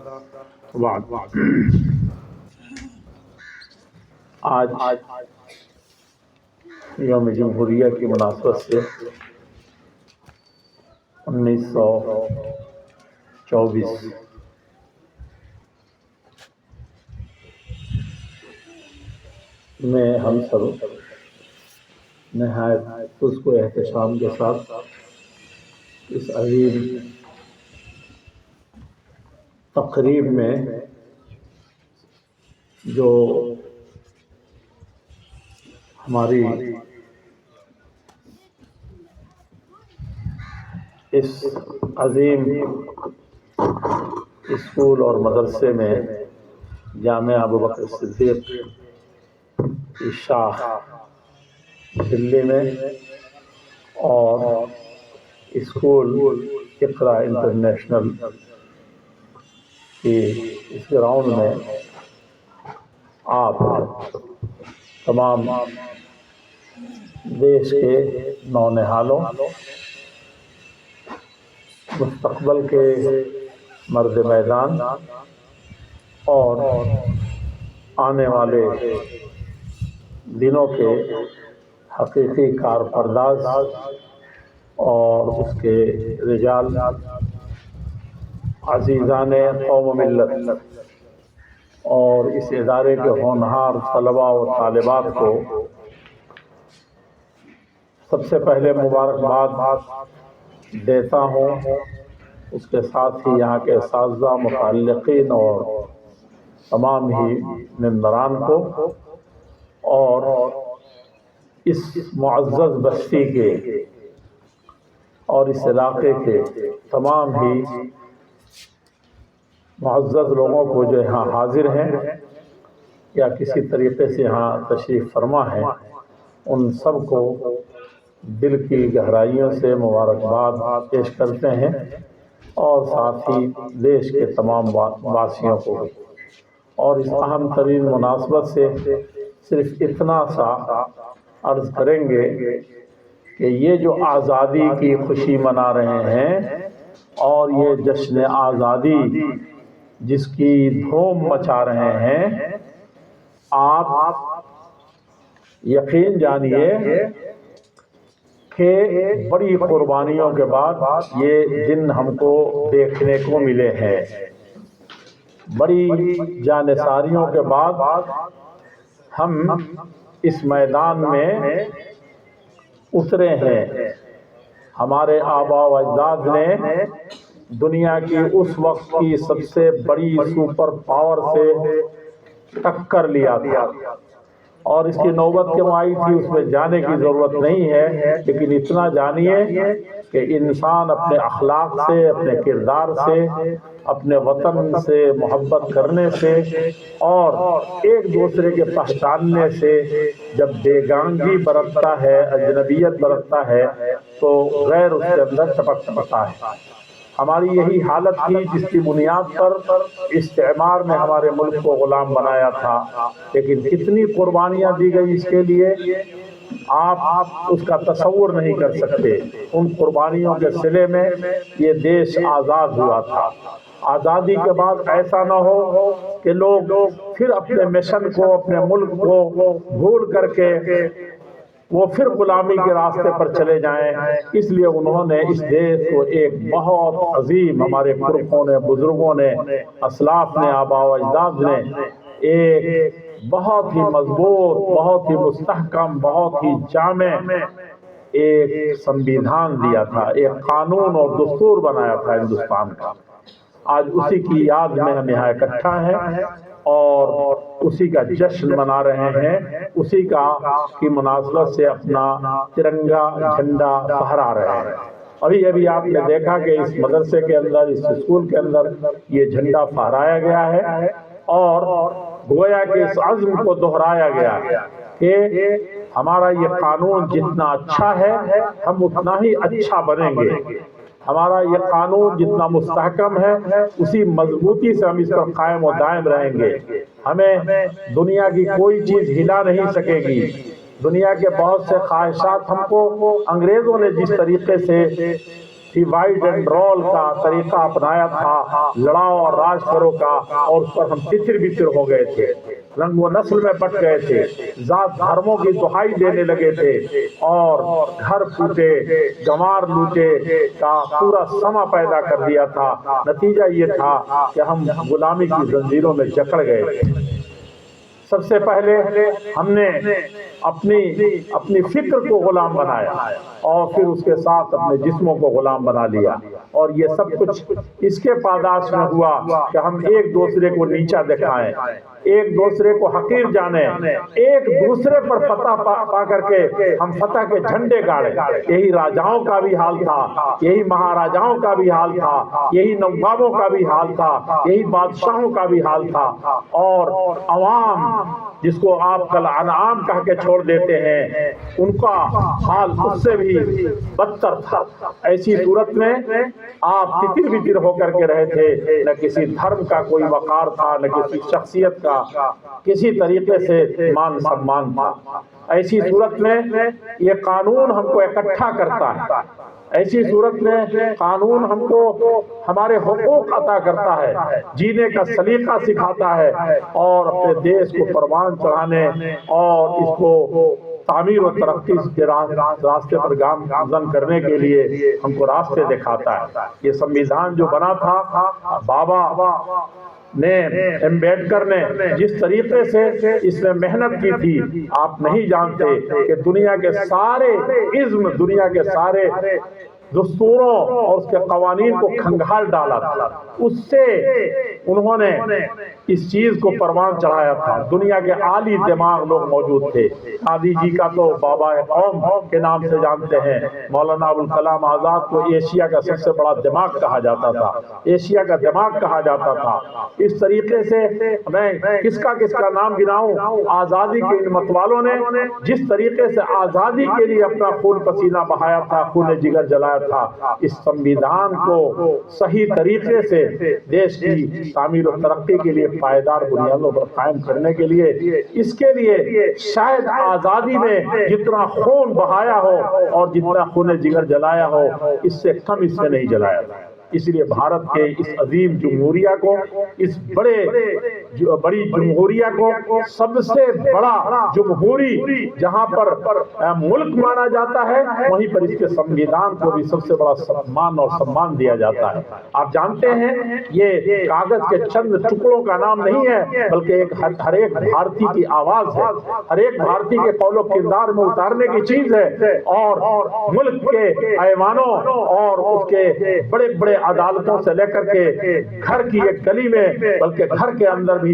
بعد آج یوم جمہوریہ کی مناسبت سے 1924 میں ہم سب نہایت خشک و احتشام کے ساتھ اس عظیم تقریب میں جو ہماری اس عظیم اسکول اور مدرسے میں جامعہ ابوبکر صدیق کی شاخ دلی میں اور اسکول اقرا انٹرنیشنل کی اس گراؤنڈ میں آپ تمام دیش کے نونہالوں، مستقبل کے مرد میدان اور آنے والے دنوں کے حقیقی کارپرداز اور اس کے رجال، عزیزان قوم و ملت اور اس ادارے کے ہونہار طلباء و طالبات کو سب سے پہلے مبارکباد دیتا ہوں، اس کے ساتھ ہی یہاں کے اساتذہ، متعلقین اور تمام ہی ممبران کو، اور اس معزز بستی کے اور اس علاقے کے تمام ہی معزز لوگوں کو جو یہاں حاضر ہیں یا کسی طریقے سے یہاں تشریف فرما ہیں، ان سب کو دل کی گہرائیوں سے مبارکباد پیش کرتے ہیں، اور ساتھ ہی دیش کے تمام واسیوں کو بھی۔ اور اس اہم ترین مناسبت سے صرف اتنا سا عرض کریں گے کہ یہ جو آزادی کی خوشی منا رہے ہیں اور یہ جشن آزادی جس کی دھوم مچا رہے ہیں، آپ یقین جانیے کہ بڑی قربانیوں کے بعد یہ دن ہم کو دیکھنے کو ملے ہیں، بڑی جانثاریوں کے بعد ہم اس میدان میں اترے ہیں۔ ہمارے آباء و اجداد نے دنیا کی اس وقت کی سب سے بڑی سپر پاور سے ٹکر لیا تھا، اور اس کی نوبت کیوں آئی تھی اس میں جانے کی ضرورت نہیں ہے، لیکن اتنا جانیے کہ انسان اپنے اخلاق سے، اپنے کردار سے، اپنے وطن سے محبت کرنے سے اور ایک دوسرے کے پہچاننے سے جب بیگانگی برتتا ہے، اجنبیت برتتا ہے، تو غیر اس کے اندر ٹپک پڑتا ہے۔ ہماری یہی حالت تھی جس کی بنیاد پر استعمار نے ہمارے ملک کو غلام بنایا تھا، لیکن کتنی قربانیاں دی گئی اس کے لیے آپ اس کا تصور نہیں کر سکتے۔ ان قربانیوں کے صلے میں یہ دیش آزاد ہوا تھا۔ آزادی کے بعد ایسا نہ ہو کہ لوگ پھر اپنے مشن کو، اپنے ملک کو بھول کر کے وہ پھر غلامی کے راستے پر چلے جائیں، اس لیے انہوں نے اس دیش کو ایک بہت عظیم، ہمارے پرخوں نے، بزرگوں نے، اسلاف نے، آباء و اجداد نے ایک بہت ہی مضبوط، بہت ہی مستحکم، بہت ہی جامع ایک سنویدھان دیا تھا، ایک قانون اور دستور بنایا تھا ہندوستان کا۔ آج اسی کی یاد میں ہم یہاں اکٹھا ہیں اور اسی کا جشن منا رہے ہیں، اسی کی مناسبت سے اپنا ترنگا جھنڈا پھہرا رہے ہیں۔ ابھی آپ نے دیکھا کہ اس مدرسے کے اندر، اس اسکول کے اندر یہ جھنڈا پھہرایا گیا ہے، اور گویا کہ اس عزم کو دہرایا گیا کہ ہمارا یہ قانون جتنا اچھا ہے ہم اتنا ہی اچھا بنیں گے، ہمارا یہ قانون جتنا مستحکم ہے اسی مضبوطی سے ہم اس پر قائم و دائم رہیں گے۔ ہمیں دنیا کی کوئی چیز ہلا نہیں سکے گی۔ دنیا کے بہت سے خواہشات ہم کو انگریزوں نے جس طریقے سے डिवाइड एंड रोल का तरीका अपनाया था, लड़ाओ और राज करो का, और उस पर हम तितर बितर हो गए थे, रंग व नस्ल में बट गए थे, जात धर्मों की दुहाई देने लगे थे, और घर फूटे गंवार लूटे का पूरा समा पैदा कर दिया था। नतीजा ये था कि हम गुलामी की जंजीरों में जकड़ गए थे। सबसे पहले हमने अपनी फिक्र को गुलाम बनाया, और फिर उसके साथ अपने जिस्मों को गुलाम बना लिया, और ये सब कुछ इसके पादाश में हुआ कि हम एक दूसरे को नीचा दिखाएं, एक दूसरे को हकीर जाने, एक दूसरे पर फतह पा करके हम फतह के झंडे गाड़े। यही राजाओं का भी हाल था, यही महाराजाओं का भी हाल था, यही नवाबों का भी हाल था, यही बादशाहों का भी हाल था, और अवाम जिसको आप कल अनाम कह के छोड़ देते हैं, उनका हाल उससे भी बदतर था। ऐसी सूरत में आप तितिर बितिर होकर के रहे थे, न किसी धर्म का कोई वकार था, न किसी शख्सियत का किसी तरीके से मान सम्मान था। ऐसी सूरत में ये कानून हमको इकट्ठा करता है, ऐसी सूरत में कानून हमको हमारे हुकूक अता करता है, जीने का सलीका सिखाता है, और अपने देश को परवान चढ़ाने और इसको तामीर और तरक्की के रास्ते पर गामजन करने के लिए हमको रास्ते दिखाता है। ये संविधान जो बना था, बाबा ने, एम्बेडकर ने जिस तरीके से इसमें मेहनत की थी, आप नहीं जानते कि दुनिया के सारे इज्म, दुनिया के सारे दस्तूरों और उसके कवानीन को खंगाल डाला था। उससे उन्होंने इस चीज को परवान चढ़ाया था। दुनिया के आली दिमाग लोग मौजूद थे। गांधी जी का तो बाबा कौम के नाम से जानते हैं, मौलाना अबुल कलाम आजाद को एशिया का सबसे बड़ा दिमाग कहा जाता था, एशिया का दिमाग कहा जाता था। इस तरीके से मैं किसका किसका नाम गिनाऊं, आजादी के इन मतवालों ने जिस तरीके से आजादी के लिए अपना खून पसीना बहाया था, खून जिगर जलाया था, इस संविधान को सही तरीके से देश की तामीर और तरक्की के लिए पायदार बुनियादों पर कायम करने के लिए, इसके लिए शायद आजादी में जितना खून बहाया हो और जितना खून जिगर जलाया हो, इससे कम इसने नहीं जलाया। इसलिए भारत के इस अजीम जमहूरिया को, इस बड़ी जमहूरिया को सबसे बड़ा जमहूरी जहां पर मुल्क माना जाता है, वहीं पर इसके संविधान को भी सबसे बड़ा सम्मान और सम्मान दिया जाता है। आप जानते हैं ये कागज के चंद टुकड़ों का नाम नहीं है, बल्कि एक हर एक भारतीय की आवाज है, हर एक भारतीय के कौलो किरदार में उतारने की चीज है। और मुल्क के ऐवानों और उसके बड़े बड़े अदालतों से लेकर के घर की एक गली में, बल्कि घर के अंदर भी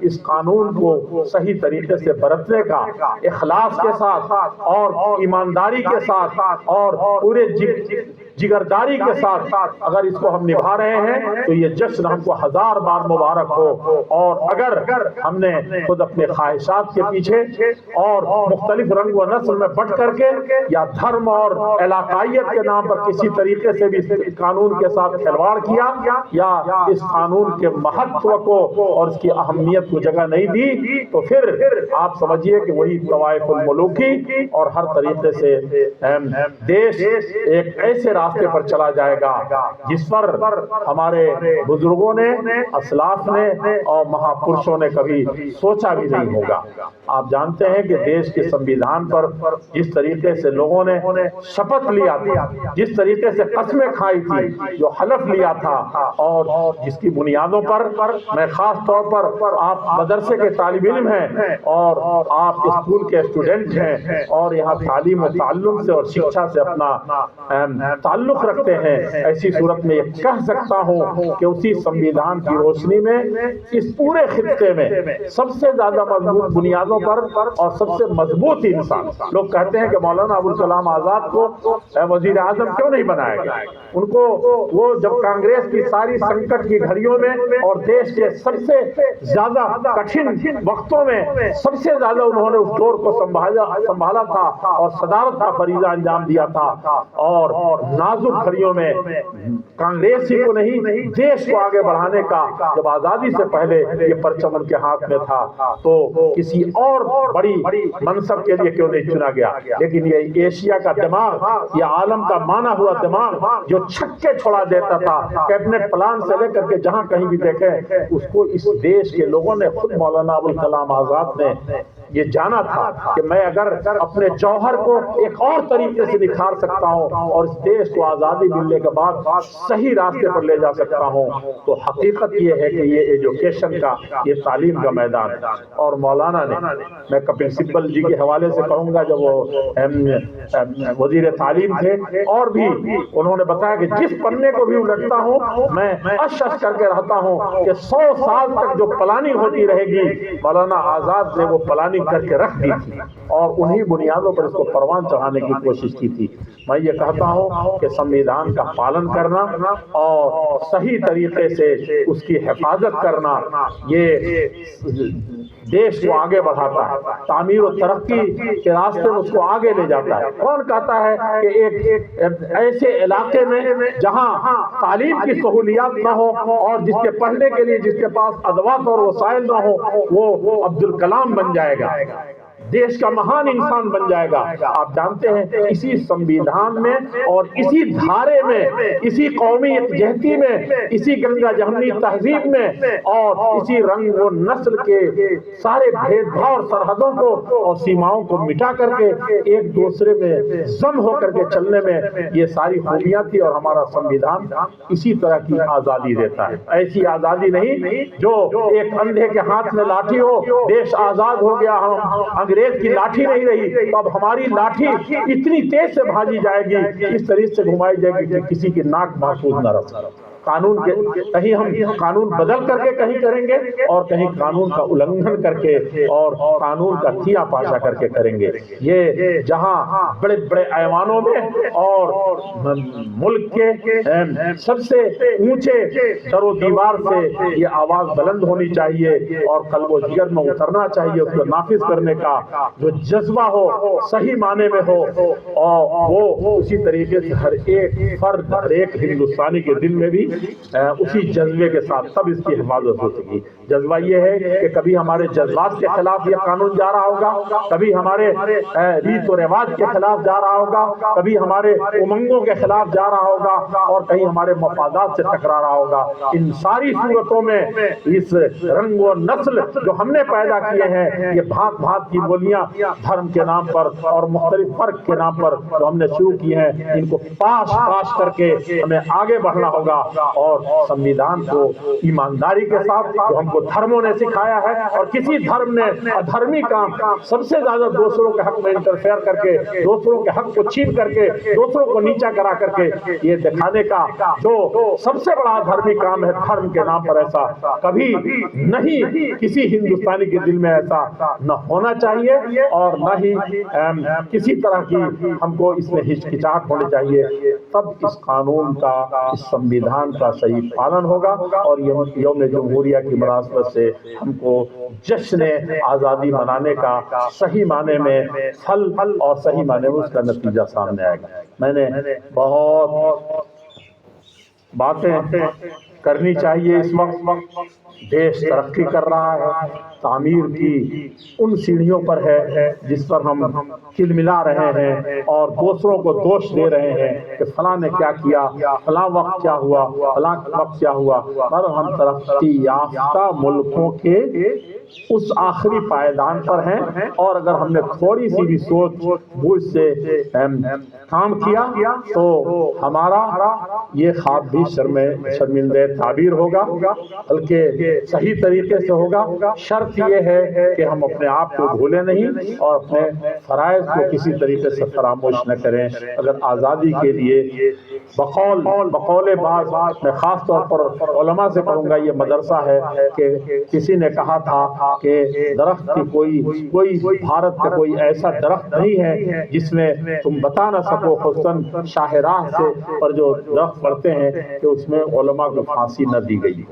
इस कानून को सही तरीके से बरतने का, इखलास के साथ और ईमानदारी के साथ और पूरे जिगरदारी के साथ अगर इसको हम निभा रहे हैं, तो ये जश्न हमको 1000 बार मुबारक हो। और अगर हमने खुद अपने ख्वाहिशात के पीछे और मुख्तलिफ रंग व नस्ल में बट करके या धर्म और इलाकाइयत के नाम पर किसी तरीके से भी इस कानून के साथ खिलवाड़ किया, या इस कानून के महत्व को और इसकी अहमियत को जगह नहीं दी, तो फिर आप समझिए कि वही तवाइफुल मुलूकी और हर तरीके से देश एक ऐसे रास्ते पर चला जाएगा जिस पर हमारे बुजुर्गों ने, असलाफ ने और महापुरुषों ने कभी सोचा भी नहीं होगा। आप जानते हैं कि देश के संविधान पर जिस तरीके से लोगों ने शपथ लिया था, जिस तरीके से कस्में खाई थी, जो हलफ लिया था, और जिसकी बुनियादों पर मैं खास तौर पर, आप मदरसे के तालिब इल्म हैं और आप स्कूल के स्टूडेंट हैं और यहाँ तालीम और ताल्लुम से और शिक्षा से अपना ताल्लुक रखते हैं, ऐसी सूरत में ये कह सकता हूँ कि उसी संविधान की रोशनी में इस पूरे खित्ते में सबसे ज्यादा मजबूत बुनियादों पर और सबसे मजबूत इंसान, लोग कहते हैं कि मौलाना अबुल कलाम आजाद को वजीर आजम क्यों नहीं बनाया गया, उनको वो जब कांग्रेस की सारी संकट की घड़ियों में और देश के सबसे ज्यादा कठिन वक्तों में सबसे ज्यादा उन्होंने उस दौर को संभाला था और सदारत का फरीजा अंजाम दिया था, और नाजुक घड़ियों में कांग्रेस ही को नहीं, देश को आगे बढ़ाने का जब आजादी से पहले ये परचम उनके हाथ में था, तो किसी और बड़ी मनसब के लिए क्यों नहीं चुना गया। लेकिन ये एशिया का दिमाग, ये आलम का माना हुआ दिमाग जो छक्के छोड़ा देता था, कैबिनेट प्लान से लेकर के जहां कहीं भी देखे, उसको इस देश के लोगों ने, खुद मौलाना अबुल कलाम आजाद ने ये जाना था कि मैं अगर अपने जौहर को एक और तरीके से निखार सकता हूं और इस देश को आजादी मिलने के बाद सही रास्ते पर ले जा सकता हूं, तो हकीकत ये है कि ये एजुकेशन का, ये तालीम का मैदान। और मौलाना ने, मैं कपिल सिब्बल जी के हवाले से कहूंगा, जब वो वजीर तालीम थे, और भी उन्होंने बताया कि जिस पन्ने को भी उलटता हूं मैं अश करके रहता हूं कि 100 साल तक जो प्लानिंग होती रहेगी, मौलाना आजाद ने वो प्लानिंग करके रख दी थी और उन्हीं बुनियादों पर इसको परवान चढ़ाने की कोशिश की थी। मैं ये कहता हूं कि संविधान का पालन करना और सही तरीके से उसकी हिफाजत करना, ये देश को आगे बढ़ाता है, तामीर और तरक्की के रास्ते में उसको आगे ले जाता है। कौन कहता है कि एक ऐसे इलाके में जहां तालीम की सहूलियात न हो और जिसके पढ़ने के लिए जिसके पास अदवात और वसाइल न हो, वो अब्दुल कलाम बन जाएगा, देश का महान इंसान बन जाएगा। आप जानते हैं इसी संविधान में और इसी धारे में, इसी कौमी यकजहती में, इसी गंगा जमनी तहजीब में और इसी रंग और नस्ल के सारे भेदभाव और सरहदों को और सीमाओं को मिटा करके एक दूसरे में जम होकर के चलने में ये सारी खूबियां थी। और हमारा संविधान इसी तरह की आजादी देता है, ऐसी आजादी नहीं जो एक अंधे के हाथ में लाठी हो, देश आजाद हो गया, हम अंग्रेज की लाठी नहीं रही, तो अब हमारी लाठी इतनी तेज से भाजी जाएगी, इस तरीके से घुमाई जाएगी कि किसी की नाक महफूज न रह सके। कानून के कहीं हम कानून बदल करके कहीं करेंगे और कहीं कानून का उल्लंघन करके और कानून का थिया पाशा करके करेंगे। ये जहां बड़े बड़े ऐवानों में और मुल्क के सबसे ऊंचे दरो दीवार से ये आवाज बुलंद होनी चाहिए और कल्बो जिगर में उतरना चाहिए, उसको नाफिज करने का जो जज्बा हो सही माने में हो, और वो उसी तरीके से हर एक फर्द, हर एक हिंदुस्तानी के दिल में भी उसी जज्बे के साथ तब इसकी हिफाजत हो सकेगी। जज्बा ये है कि कभी हमारे जज्बात के खिलाफ ये कानून जा रहा होगा, कभी हमारे रीत और रिवाज के खिलाफ जा रहा होगा, कभी हमारे उमंगों के खिलाफ जा रहा होगा और कहीं हमारे मफादात से टकरा रहा होगा। इन सारी सूरतों में इस रंग और नस्ल जो हमने पैदा किए हैं, ये भांत भांत की बोलियां धर्म के नाम पर और मुख्तलिफ फर्क के नाम पर जो हमने शुरू की हैं, इनको पाश पाश करके हमें आगे बढ़ना होगा और संविधान को ईमानदारी के साथ जो हमको धर्मों ने सिखाया है, और किसी धर्म ने अधर्मी काम सबसे ज्यादा दूसरों के हक में इंटरफेयर करके, दूसरों के हक को छीन करके, दूसरों को नीचा करा करके ये दिखाने का जो सबसे बड़ा अधर्मी काम है, धर्म के नाम पर ऐसा कभी नहीं, किसी हिंदुस्तानी के दिल में ऐसा न होना चाहिए और न ही किसी तरह की हमको इसमें हिचकिचाहट होनी चाहिए। तब इस कानून का, इस संविधान का सही पालन होगा और यौम जमहूरिया की मुनासबत से हमको जश्न आज़ादी मनाने का सही माने में फल और सही माने में उसका नतीजा सामने आएगा। मैंने बहुत बातें करनी चाहिए, इस वक्त देश तरक्की कर रहा है, तामीर की उन सीढ़ियों पर है जिस पर हम खिलमिला रहे हैं और दूसरों को दोष दे रहे हैं कि फलां ने क्या किया, फलां वक्त क्या हुआ, फलां वक्त क्या हुआ, पर हम तरक्की याफ्ता मुल्कों के उस आखिरी पायदान पर हैं। और अगर हमने थोड़ी सी भी सोच बूझ से काम किया तो हमारा ये ख्वाब भी शर्मिंदे ताबीर होगा, बल्कि सही तरीके से होगा। शर्त ये है कि हम अपने आप को भूलें नहीं और अपने फराइज को किसी तरीके से फरामोश न करें। अगर आज़ादी के लिए बकौले बाज, मैं खास तौर पर उलमा से कहूँगा, ये मदरसा है कि किसी ने कहा था कि दरख्त की कोई भारत का कोई ऐसा दरख्त नहीं है जिसमें तुम बता ना सको हुस्न शाहराह से, पर जो दरख्त पढ़ते हैं कि उसमें उलमा को फांसी न दी गई।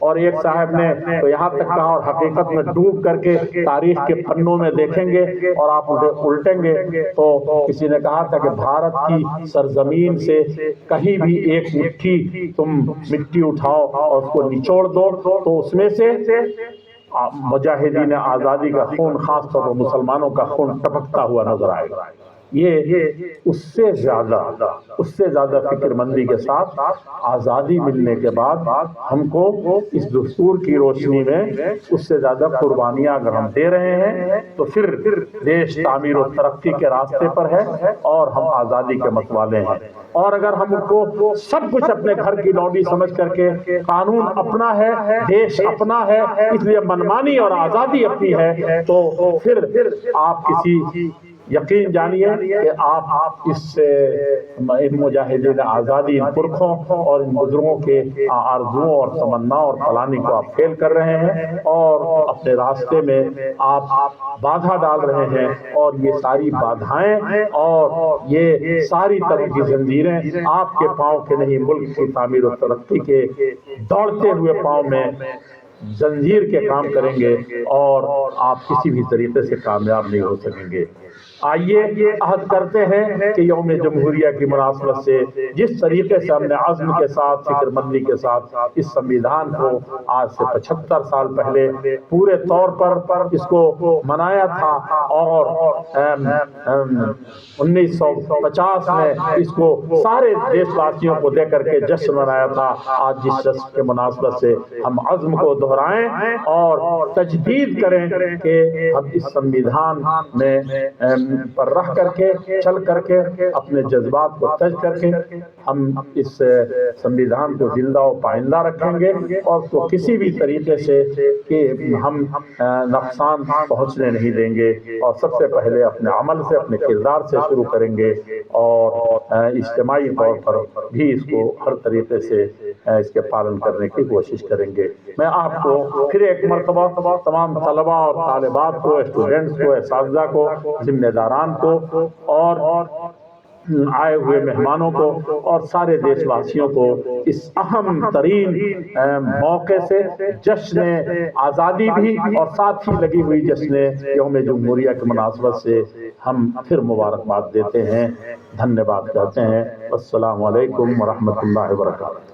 اور ایک صاحب نے تو یہاں تک کہا اور حقیقت میں ڈوب کر کے تاریخ کے پنوں میں دیکھیں گے اور آپ الٹیں گے تو کسی نے کہا تھا کہ بھارت کی سرزمین سے کہیں بھی ایک مٹھی تم مٹی اٹھاؤ اور اس کو نچوڑ دو تو اس میں سے مجاہدین آزادی کا خون، خاص طور پر مسلمانوں کا خون ٹپکتا ہوا نظر آئے گا۔ یہ اس سے زیادہ فکر مندی کے ساتھ آزادی ملنے کے بعد ہم کو اس دستور کی روشنی میں اس سے زیادہ قربانیاں اگر ہم دے رہے ہیں تو پھر دیش تعمیر و ترقی کے راستے پر ہے اور ہم آزادی کے متوالے ہیں۔ اور اگر ہم کو سب کچھ اپنے گھر کی لونڈی سمجھ کر کے قانون اپنا ہے، دیش اپنا ہے، اس لیے منمانی اور آزادی اپنی ہے، تو پھر آپ کسی یقین جانیے کہ آپ ان مجاہدین آزادی، ان پرکھوں اور ان بزرگوں کے آرزوؤں اور تمناؤں اور پلانی کو آپ فیل کر رہے ہیں اور اپنے راستے میں آپ بادھا ڈال رہے ہیں، اور یہ ساری بادھائیں اور یہ ساری طرح کی زنجیریں آپ کے پاؤں کے نہیں، ملک کی تعمیر و ترقی کے دوڑتے ہوئے پاؤں میں زنجیر کے کام کریں گے اور آپ کسی بھی طریقے سے کامیاب نہیں ہو سکیں گے۔ آئیے عہد کرتے ہیں کہ یوم جمہوریہ کی مناسبت سے جس طریقے سے ہم نے عزم کے ساتھ، فکر مندی کے ساتھ اس سنویدھان کو آج سے 75 سال پہلے پورے طور پر اس کو منایا تھا اور 1950 میں اس کو سارے دیش واسیوں کو دے کر کے جشن منایا تھا، آج جس جشن کے مناسبت سے ہم عزم کو دہرائیں اور تجدید کریں کہ ہم اس سنویدھان میں پر رہ کر کے، چل کر کے، اپنے جذبات کو تج کر کے ہم اس سنویدھان کو زندہ و پائندہ رکھیں گے اور اس کو کسی بھی طریقے سے کہ ہم نقصان پہنچنے نہیں دیں گے، اور سب سے پہلے اپنے عمل سے، اپنے کردار سے شروع کریں گے اور اجتماعی طور پر بھی اس کو ہر طریقے سے اس کے پالن کرنے کی کوشش کریں گے۔ میں آپ کو پھر ایک مرتبہ تمام طلباء اور طالبات کو، اسٹوڈنٹس کو، اساتذہ کو، ذمہ داران کو اور آئے ہوئے مہمانوں کو اور سارے دیش واسیوں کو اس اہم ترین موقع سے، جشن آزادی بھی اور ساتھ ہی لگی ہوئی جشن یوم جمہوریہ کی مناسبت سے ہم پھر مبارکباد دیتے ہیں، دھنیہ واد کہتے ہیں۔ السلام علیکم ورحمۃ اللہ وبرکاتہ۔